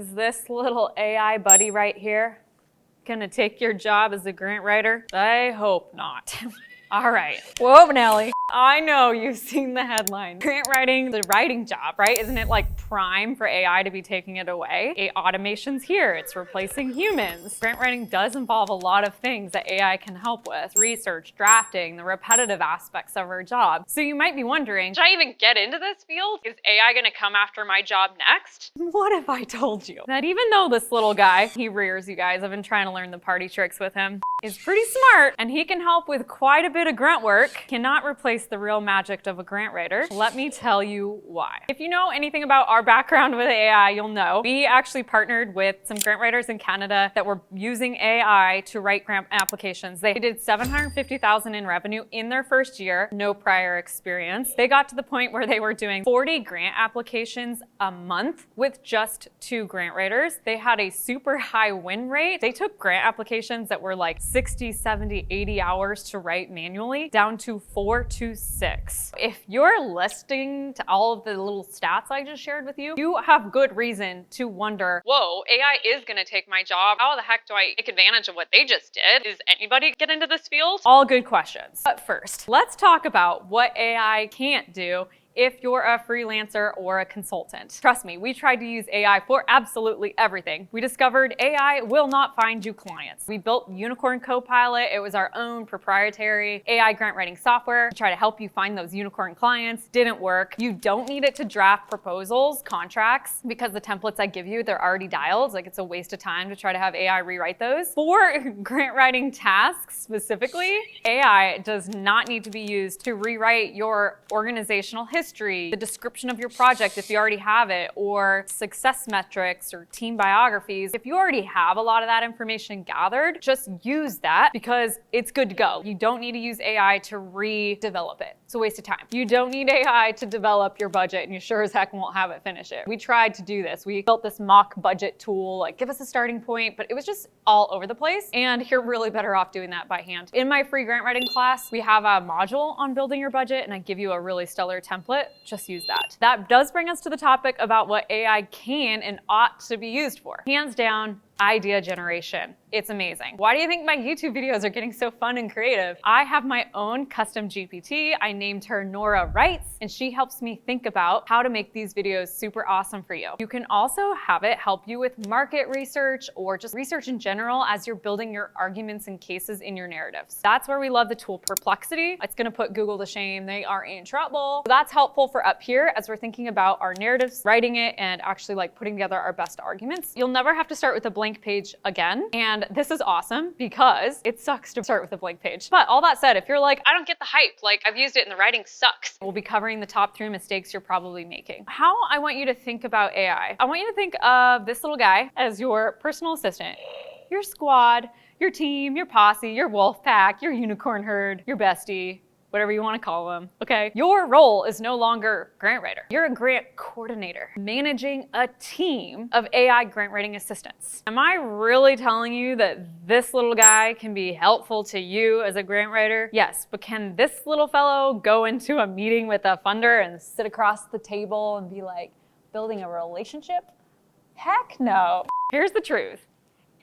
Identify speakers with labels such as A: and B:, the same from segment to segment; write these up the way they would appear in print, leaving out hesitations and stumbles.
A: Is this little AI buddy right here gonna take your job as a grant writer? I hope not. All right. Whoa, Nelly. I know you've seen the headline. Grant writing, the writing job, right? Isn't it like prime for AI to be taking it away? Automation's here, it's replacing humans. Grant writing does involve a lot of things that AI can help with. Research, drafting, the repetitive aspects of our job. So you might be wondering, should I even get into this field? Is AI gonna come after my job next? What if I told you that even though this little guy, he rears you guys, I've been trying to learn the party tricks with him, is pretty smart and he can help with quite a bit of grunt work, cannot replace the real magic of a grant writer. Let me tell you why. If you know anything about our background with AI, you'll know we actually partnered with some grant writers in Canada that were using AI to write grant applications. They did $750,000 in revenue in their first year, no prior experience. They got to the point where they were doing 40 grant applications a month with just 2 grant writers. They had a super high win rate. They took grant applications that were like 60, 70, 80 hours to write manually down to 4 to 6. If you're listening to all of the little stats I just shared with you, you have good reason to wonder, whoa, AI is gonna take my job. How the heck do I take advantage of what they just did? Is anybody get into this field? All good questions. But first, let's talk about what AI can't do if you're a freelancer or a consultant. Trust me, we tried to use AI for absolutely everything. We discovered AI will not find you clients. We built Unicorn Copilot. It was our own proprietary AI grant writing software to try to help you find those unicorn clients. Didn't work. You don't need it to draft proposals, contracts, because the templates I give you, they're already dialed. Like, it's a waste of time to try to have AI rewrite those. For grant writing tasks specifically, AI does not need to be used to rewrite your organizational history, the description of your project if you already have it, or success metrics or team biographies. If you already have a lot of that information gathered, just use that because it's good to go. You don't need to use AI to redevelop it. It's a waste of time. You don't need AI to develop your budget, and you sure as heck won't have it finish it. We tried to do this. We built this mock budget tool, like give us a starting point, but it was just all over the place, and you're really better off doing that by hand. In my free grant writing class, we have a module on building your budget, and I give you a really stellar template. Just use that. That does bring us to the topic about what AI can and ought to be used for. Hands down, idea generation. It's amazing. Why do you think my YouTube videos are getting so fun and creative? I have my own custom GPT. I named her Nora Writes, and she helps me think about how to make these videos super awesome for you. You can also have it help you with market research or just research in general as you're building your arguments and cases in your narratives. That's where we love the tool Perplexity. It's gonna put Google to shame. They are in trouble. So that's helpful for up here as we're thinking about our narratives, writing it, and actually like putting together our best arguments. You'll never have to start with a blank page again. And this is awesome because it sucks to start with a blank page. But all that said, if you're like, I don't get the hype, like I've used it and the writing sucks, we'll be covering the top 3 mistakes you're probably making. How I want you to think about AI. I want you to think of this little guy as your personal assistant, your squad, your team, your posse, your wolf pack, your unicorn herd, your bestie, whatever you want to call them, okay? Your role is no longer grant writer. You're a grant coordinator, managing a team of AI grant writing assistants. Am I really telling you that this little guy can be helpful to you as a grant writer? Yes, but can this little fellow go into a meeting with a funder and sit across the table and be like, building a relationship? Heck no. Here's the truth.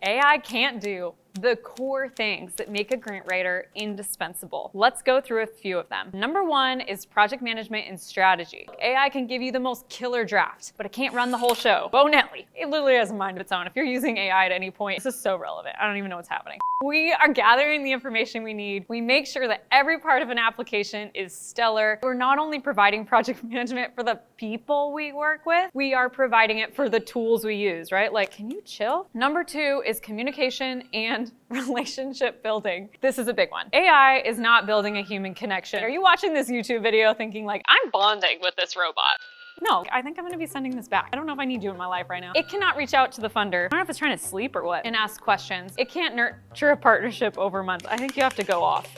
A: AI can't do the core things that make a grant writer indispensable. Let's go through a few of them. Number 1 is project management and strategy. AI can give you the most killer draft, but it can't run the whole show. Bo Nelly, it literally has a mind of its own. If you're using AI at any point, this is so relevant. I don't even know what's happening. We are gathering the information we need. We make sure that every part of an application is stellar. We're not only providing project management for the people we work with, we are providing it for the tools we use, right? Like, can you chill? Number 2 is communication and relationship building. This is a big one. AI is not building a human connection. Are you watching this YouTube video thinking like, I'm bonding with this robot? No, I think I'm gonna be sending this back. I don't know if I need you in my life right now. It cannot reach out to the funder. I don't know if it's trying to sleep or what, and ask questions. It can't nurture a partnership over months. I think you have to go off.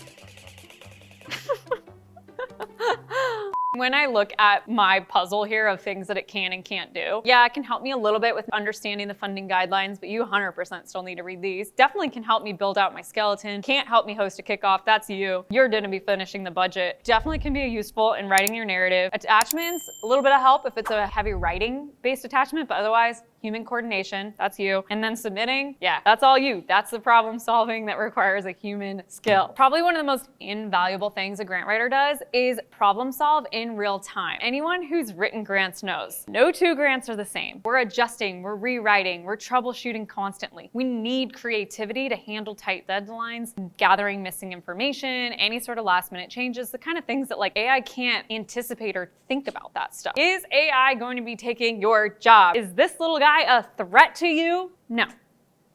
A: When I look at my puzzle here of things that it can and can't do, yeah, it can help me a little bit with understanding the funding guidelines, but you 100% still need to read these. Definitely can help me build out my skeleton. Can't help me host a kickoff. That's you. You're gonna be finishing the budget. Definitely can be useful in writing your narrative. Attachments, a little bit of help if it's a heavy writing-based attachment, but otherwise, human coordination, that's you. And then submitting, yeah, that's all you. That's the problem solving that requires a human skill. Probably one of the most invaluable things a grant writer does is problem solve in real time. Anyone who's written grants knows no two grants are the same. We're adjusting, we're rewriting, we're troubleshooting constantly. We need creativity to handle tight deadlines, gathering missing information, any sort of last minute changes, the kind of things that like AI can't anticipate or think about that stuff. Is AI going to be taking your job? Is this little guy a threat to you? No.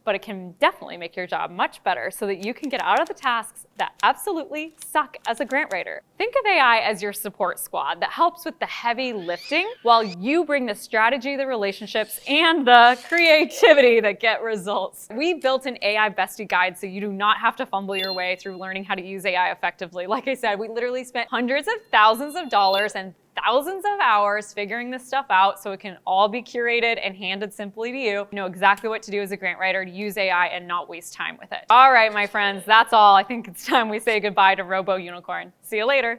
A: But it can definitely make your job much better so that you can get out of the tasks that absolutely suck as a grant writer. Think of AI as your support squad that helps with the heavy lifting while you bring the strategy, the relationships, and the creativity that get results. We built an AI bestie guide so you do not have to fumble your way through learning how to use AI effectively. Like I said, we literally spent hundreds of thousands of dollars and thousands of hours figuring this stuff out so it can all be curated and handed simply to you. You know exactly what to do as a grant writer to use AI and not waste time with it. All right, my friends, that's all. I think it's time we say goodbye to Robo Unicorn. See you later.